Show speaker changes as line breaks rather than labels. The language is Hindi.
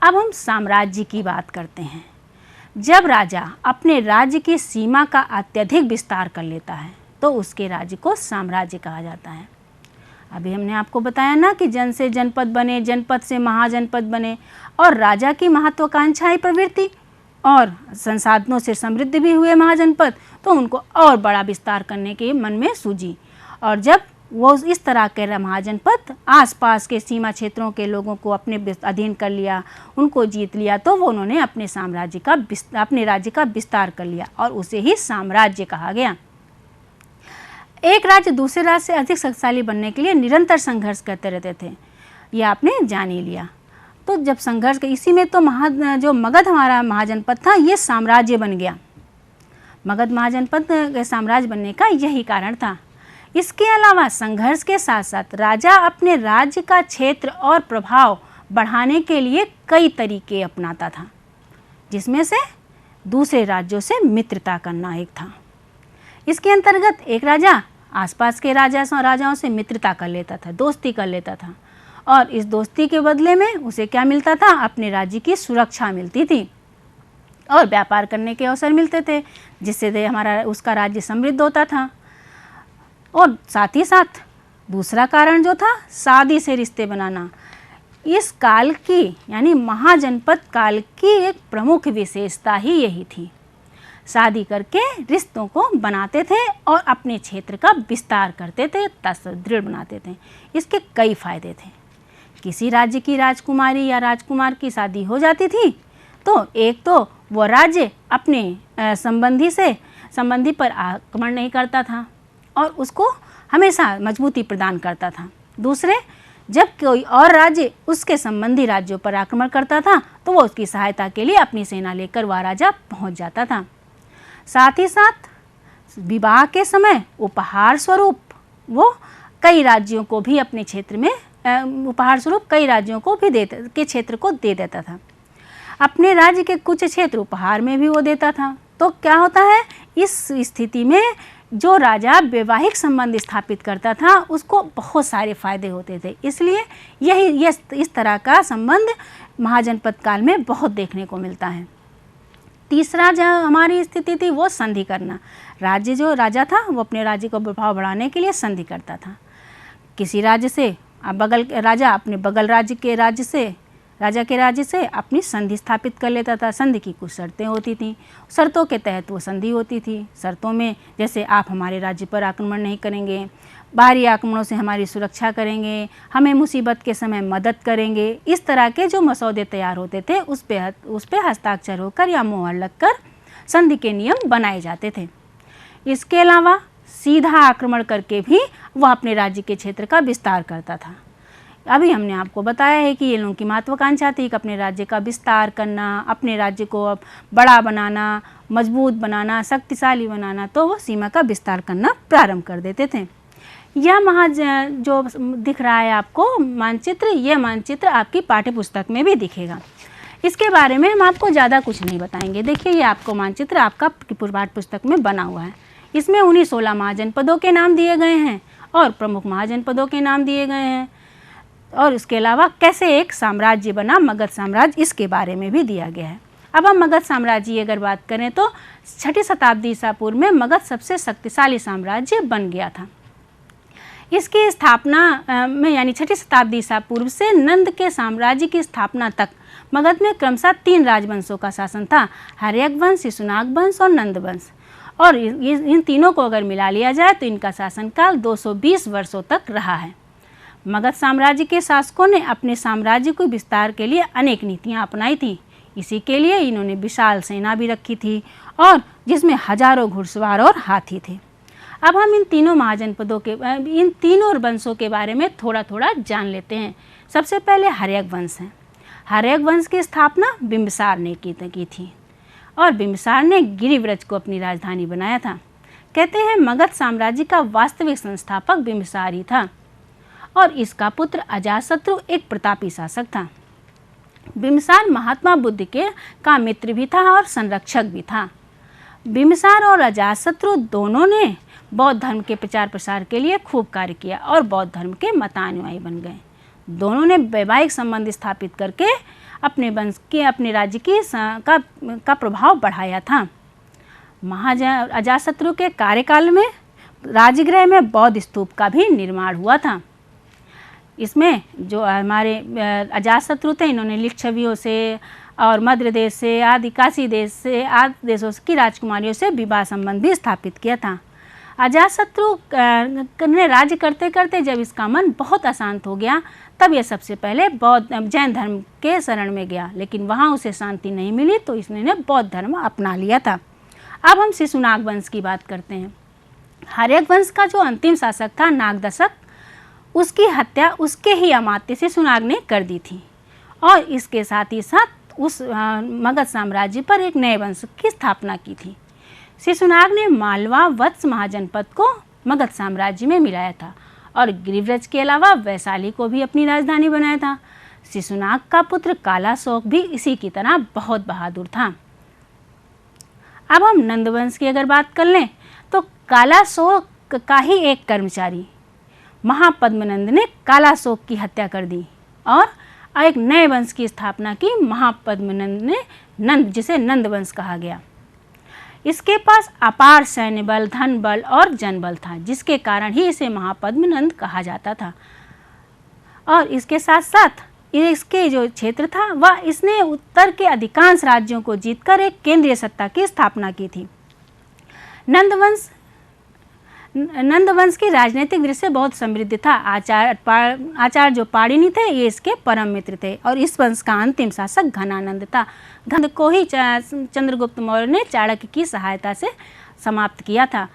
अब हम साम्राज्य की बात करते हैं। जब राजा अपने राज्य की सीमा का अत्यधिक विस्तार कर लेता है तो उसके राज्य को साम्राज्य कहा जाता है। अभी हमने आपको बताया ना कि जन से जनपद बने, जनपद से महाजनपद बने, और राजा की महत्वाकांक्षाएं प्रवृत्ति और संसाधनों से समृद्ध भी हुए महाजनपद, तो उनको और बड़ा विस्तार करने के मन में सूझी। और जब वो इस तरह के महाजनपद आसपास के सीमा क्षेत्रों के लोगों को अपने अधीन कर लिया, उनको जीत लिया, तो वो उन्होंने अपने राज्य का विस्तार कर लिया और उसे ही साम्राज्य कहा गया। एक राज्य दूसरे राज्य से अधिक शक्तिशाली बनने के लिए निरंतर संघर्ष करते रहते थे, ये आपने जान ही लिया। तो जब संघर्ष इसी में तो जो मगध हमारा महाजनपद था, ये साम्राज्य बन गया। मगध महाजनपद के साम्राज्य बनने का यही कारण था। इसके अलावा संघर्ष के साथ साथ राजा अपने राज्य का क्षेत्र और प्रभाव बढ़ाने के लिए कई तरीके अपनाता था, जिसमें से दूसरे राज्यों से मित्रता करना एक था। इसके अंतर्गत एक राजा आसपास के राजाओं से मित्रता कर लेता था, दोस्ती कर लेता था, और इस दोस्ती के बदले में उसे क्या मिलता था? अपने राज्य की सुरक्षा मिलती थी और व्यापार करने के अवसर मिलते थे, जिससे उसका राज्य समृद्ध होता था। और साथ ही साथ दूसरा कारण जो था, शादी से रिश्ते बनाना। इस काल की यानी महाजनपद काल की एक प्रमुख विशेषता ही यही थी। शादी करके रिश्तों को बनाते थे और अपने क्षेत्र का विस्तार करते थे, सुदृढ़ बनाते थे। इसके कई फायदे थे। किसी राज्य की राजकुमारी या राजकुमार की शादी हो जाती थी तो एक तो वो राज्य अपने संबंधी पर आक्रमण नहीं करता था और उसको हमेशा मजबूती प्रदान करता था। दूसरे, जब कोई और राज्य उसके संबंधी राज्यों पर आक्रमण करता था तो वो उसकी सहायता के लिए अपनी सेना लेकर वह राजा पहुंच जाता था। साथ ही साथ विवाह के समय उपहार स्वरूप वो कई राज्यों को भी अपने क्षेत्र में उपहार स्वरूप कई राज्यों को भी के क्षेत्र को दे देता था। अपने राज्य के कुछ क्षेत्र उपहार में भी वो देता था। तो क्या होता है, इस स्थिति में जो राजा वैवाहिक संबंध स्थापित करता था उसको बहुत सारे फायदे होते थे। इसलिए इस तरह का संबंध महाजनपद काल में बहुत देखने को मिलता है। तीसरा जो हमारी स्थिति थी वो संधि करना। जो राजा था वो अपने राज्य को प्रभाव बढ़ाने के लिए संधि करता था। किसी राज्य से अपने बगल राजा के राज्य से अपनी संधि स्थापित कर लेता था। संधि की कुछ शर्तें होती थीं, शर्तों के तहत वो संधि होती थी। शर्तों में जैसे आप हमारे राज्य पर आक्रमण नहीं करेंगे, बाहरी आक्रमणों से हमारी सुरक्षा करेंगे, हमें मुसीबत के समय मदद करेंगे, इस तरह के जो मसौदे तैयार होते थे उस पे हस्ताक्षर होकर या मोहर लगकर संधि के नियम बनाए जाते थे। इसके अलावा सीधा आक्रमण करके भी वह अपने राज्य के क्षेत्र का विस्तार करता था। अभी हमने आपको बताया है कि ये लोगों की महत्वाकांक्षा थी कि अपने राज्य का विस्तार करना, अपने राज्य को बड़ा बनाना, मजबूत बनाना, शक्तिशाली बनाना, तो वो सीमा का विस्तार करना प्रारंभ कर देते थे। यह जो दिख रहा है आपको मानचित्र, यह मानचित्र आपकी पाठ्य पुस्तक में भी दिखेगा। इसके बारे में हम आपको ज़्यादा कुछ नहीं बताएंगे। देखिए, ये आपको मानचित्र आपका पाठ्य पुस्तक में बना हुआ है। इसमें उन्हीं 16 महाजनपदों के नाम दिए गए हैं और प्रमुख महाजनपदों के नाम दिए गए हैं, और इसके अलावा कैसे एक साम्राज्य बना मगध साम्राज्य, इसके बारे में भी दिया गया है। अब हम मगध साम्राज्य की अगर बात करें तो 6ठी शताब्दी ईसा पूर्व में मगध सबसे शक्तिशाली साम्राज्य बन गया था। इसकी स्थापना में यानी 6ठी शताब्दी ईसा पूर्व से नंद के साम्राज्य की स्थापना तक मगध में क्रमशः 3 राजवंशों का शासन था, हर्यक वंश, शिशुनाग वंश और नंद वंश। और इन तीनों को अगर मिला लिया जाए तो इनका शासनकाल 220 वर्षों तक रहा है। मगध साम्राज्य के शासकों ने अपने साम्राज्य को विस्तार के लिए अनेक नीतियां अपनाई थी। इसी के लिए इन्होंने विशाल सेना भी रखी थी और जिसमें हजारों घुड़सवार और हाथी थे। अब हम इन तीनों वंशों के बारे में थोड़ा थोड़ा जान लेते हैं। सबसे पहले हर्यक वंश है। हर्यक वंश की स्थापना बिंबिसार ने की थी और बिंबिसार ने गिरिव्रज को अपनी राजधानी बनाया था। कहते हैं मगध साम्राज्य का वास्तविक संस्थापक बिंबिसार ही था और इसका पुत्र अजातशत्रु एक प्रतापी शासक था। बिंबिसार महात्मा बुद्ध का मित्र भी था और संरक्षक भी था। बिंबिसार और अजातशत्रु दोनों ने बौद्ध धर्म के प्रचार प्रसार के लिए खूब कार्य किया और बौद्ध धर्म के मतानुयायी बन गए। दोनों ने वैवाहिक संबंध स्थापित करके अपने राज्य का प्रभाव बढ़ाया था। महाराजा अजातशत्रु के कार्यकाल में राजगृह में बौद्ध स्तूप का भी निर्माण हुआ था। इसमें जो हमारे अजातशत्रु थे, इन्होंने लिच्छवियों से और मध्य देश से आदि काशी देश से आदि देशों की राजकुमारियों से विवाह संबंध भी स्थापित किया था। अजातशत्रु ने राज्य करते करते जब इसका मन बहुत अशांत हो गया, तब यह सबसे पहले जैन धर्म के शरण में गया, लेकिन वहाँ उसे शांति नहीं मिली तो इसने बौद्ध धर्म अपना लिया था। अब हम शिशुनाग वंश की बात करते हैं। हर्यक वंश का जो अंतिम शासक था नागदशक, उसकी हत्या उसके ही अमात्य शिशुनाग ने कर दी थी और इसके साथ ही साथ उस मगध साम्राज्य पर एक नए वंश की स्थापना की थी। शिशुनाग ने मालवा वत्स महाजनपद को मगध साम्राज्य में मिलाया था और गिरिव्रज के अलावा वैशाली को भी अपनी राजधानी बनाया था। शिशुनाग का पुत्र कालाशोक भी इसी की तरह बहुत बहादुर था। अब हम नंदवंश की अगर बात कर लें तो कालाशोक का ही एक कर्मचारी महापद्मनंद ने कालाशोक की हत्या कर दी और एक नए वंश की स्थापना की। महापद्मनंद ने जिसे नंदवंश कहा गया। इसके पास अपार सैन्य बल, धन बल और जनबल था, जिसके कारण ही इसे महापद्मनंद कहा जाता था। और इसके साथ साथ इसके जो क्षेत्र था वह इसने उत्तर के अधिकांश राज्यों को जीतकर एक केंद्रीय सत्ता की स्थापना की थी। नंदवंश की राजनीतिक दृष्टि से बहुत समृद्ध था। आचार्य जो पाणिनि थे ये इसके परम मित्र थे और इस वंश का अंतिम शासक घनानंद था। घनानंद को ही चंद्रगुप्त मौर्य ने चाणक्य की सहायता से समाप्त किया था।